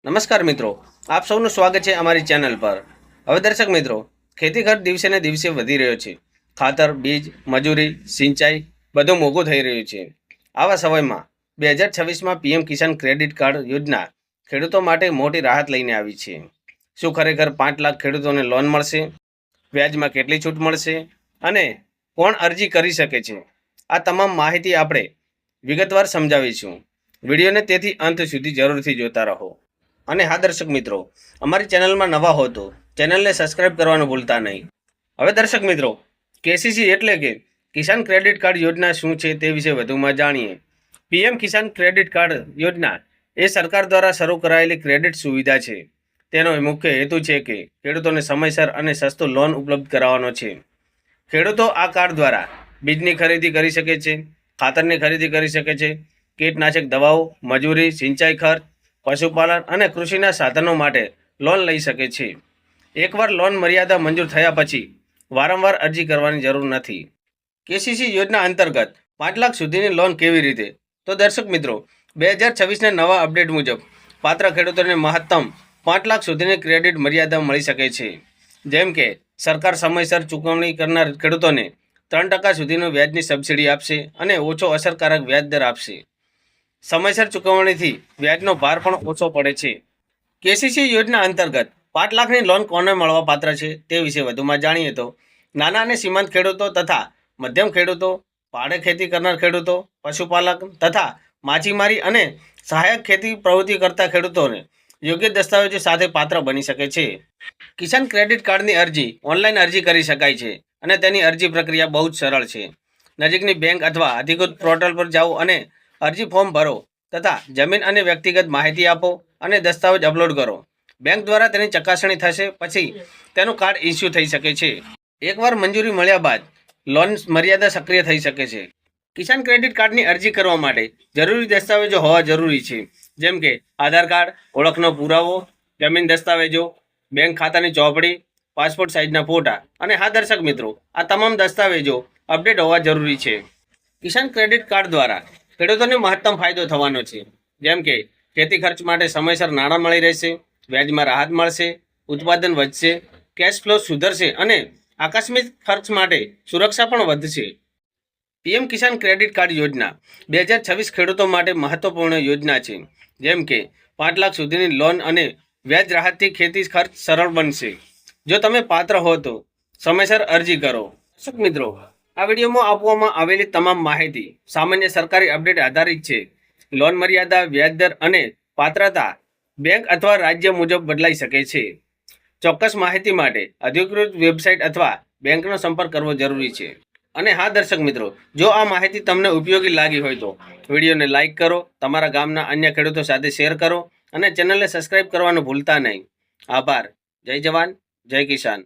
નમસ્કાર મિત્રો, આપ સૌનું સ્વાગત છે અમારી ચેનલ પર। હવે દર્શક મિત્રો, ખેતી ખર્ચ દિવસે ને દિવસે વધી રહ્યો છે। ખાતર, બીજ, મજૂરી, સિંચાઈ બધું મોંઘું થઈ રહ્યું છે। આવા સમયમાં 2026માં પીએમ કિસાન ક્રેડિટ કાર્ડ યોજના ખેડૂતો માટે મોટી રાહત લઈને આવી છે। શું ખરેખર 5 લાખ ખેડૂતોને લોન મળશે? વ્યાજમાં કેટલી છૂટ મળશે અને કોણ અરજી કરી શકે છે? આ તમામ માહિતી આપણે વિગતવાર સમજાવીશું। વિડીયોને તેથી અંત સુધી જરૂરથી જોતા રહો। અને હા દર્શક મિત્રો, અમારી ચેનલમાં નવા હો તો ચેનલને સબસ્ક્રાઇબ કરવાનું ભૂલતા નહીં। હવે દર્શક મિત્રો, કેસીસી એટલે કે કિસાન ક્રેડિટ કાર્ડ યોજના શું છે તે વિશે વધુમાં જાણીએ। પીએમ કિસાન ક્રેડિટ કાર્ડ યોજના એ સરકાર દ્વારા શરૂ કરાયેલી ક્રેડિટ સુવિધા છે। તેનો મુખ્ય હેતુ છે કે ખેડૂતોને સમયસર અને સસ્તું લોન ઉપલબ્ધ કરાવવાનો છે। ખેડૂતો આ કાર્ડ દ્વારા બીજની ખરીદી કરી શકે છે, ખાતરની ખરીદી કરી શકે છે, કીટનાશક દવાઓ, મજૂરી, સિંચાઈ ખર્ચ, પશુપાલન અને કૃષિના સાધનો માટે લોન લઈ શકે છે। એકવાર લોન મર્યાદા મંજૂર થયા પછી વારંવાર અરજી કરવાની જરૂર નથી। કેસીસી યોજના અંતર્ગત 5 લાખ સુધીની લોન કેવી રીતે? તો દર્શક મિત્રો, 2026ના નવા અપડેટ મુજબ પાત્ર ખેડૂતોને મહત્તમ 5 લાખ સુધીની ક્રેડિટ મર્યાદા મળી શકે છે। જેમ કે સરકાર સમયસર ચૂકવણી કરનાર ખેડૂતોને 3% સુધીનું વ્યાજની સબસિડી આપશે અને ઓછો અસરકારક વ્યાજ દર આપશે। સમયસર ચૂકવણીથી વ્યાજનો ભાર પણ ઓછો પડે છે। કેસીસી યોજના અંતર્ગત 5 લાખની લોન કોને મળવા પાત્ર છે તે વિશે વધુમાં જાણીએ તો નાના અને સીમાંત ખેડૂતો તથા મધ્યમ ખેડૂતો, ભાડે ખેતી કરનાર ખેડૂતો, પશુપાલક તથા માછીમારી અને સહાયક ખેતી પ્રવૃત્તિ કરતા ખેડૂતોને યોગ્ય દસ્તાવેજો સાથે પાત્ર બની શકે છે। કિસાન ક્રેડિટ કાર્ડની અરજી ઓનલાઈન અરજી કરી શકાય છે અને તેની અરજી પ્રક્રિયા બહુ જ સરળ છે। નજીકની બેંક અથવા અધિકૃત પોર્ટલ પર જાઓ અને અરજી ફોર્મ ભરો તથા જમીન અને વ્યક્તિગત માહિતી આપો અને દસ્તાવેજ અપલોડ કરો। બેંક દ્વારા તેની ચકાસણી થશે પછી તેનું કાર્ડ ઇસ્યુ થઈ શકે છે। એકવાર મંજૂરી મળ્યા બાદ લોન મર્યાદા સક્રિય થઈ શકે છે। કિસાન ક્રેડિટ કાર્ડની અરજી કરવા માટે જરૂરી દસ્તાવેજો હોવા જરૂરી છે, જેમ કે આધાર કાર્ડ, ઓળખનો પુરાવો, જમીન દસ્તાવેજો, બેંક ખાતાની ચોપડી, પાસપોર્ટ સાઇઝના ફોટા અને હા દર્શક મિત્રો, આ તમામ દસ્તાવેજો અપડેટ હોવા જરૂરી છે। કિસાન ક્રેડિટ કાર્ડ દ્વારા ખેડૂતોને મહત્તમ ફાયદો થવાનો છે, જેમ કે ખેતી ખર્ચ માટે સમયસર નાણાં મળી રહેશે, વ્યાજમાં રાહત મળશે, ઉત્પાદન વધશે, કેશ ફ્લો સુધરશે અને આકસ્મિક ખર્ચ માટે સુરક્ષા પણ વધશે। પીએમ કિસાન ક્રેડિટ કાર્ડ યોજના 2026 ખેડૂતો માટે મહત્વપૂર્ણ યોજના છે, જેમ કે 5 લાખ સુધીની લોન અને વ્યાજ રાહતથી ખેતી ખર્ચ સરળ બનશે। જો તમે પાત્ર હો તો સમયસર અરજી કરો। દર્શક મિત્રો, આ વિડીયોમાં આપવામાં આવેલી તમામ માહિતી સામાન્ય સરકારી અપડેટ આધારિત છે। લોન મર્યાદા, વ્યાજદર અને પાત્રતા બેંક અથવા રાજ્ય મુજબ બદલાઈ શકે છે। ચોક્કસ માહિતી માટે અધિકૃત વેબસાઇટ અથવા બેંકનો સંપર્ક કરવો જરૂરી છે। અને હા દર્શક મિત્રો, જો આ માહિતી તમને ઉપયોગી લાગી હોય તો વિડીયોને લાઇક કરો, તમારા ગામના અન્ય ખેડૂતો સાથે શેર કરો અને ચેનલને સબસ્ક્રાઇબ કરવાનું ભૂલતા નહીં। આભાર। જય જવાન, જય કિસાન।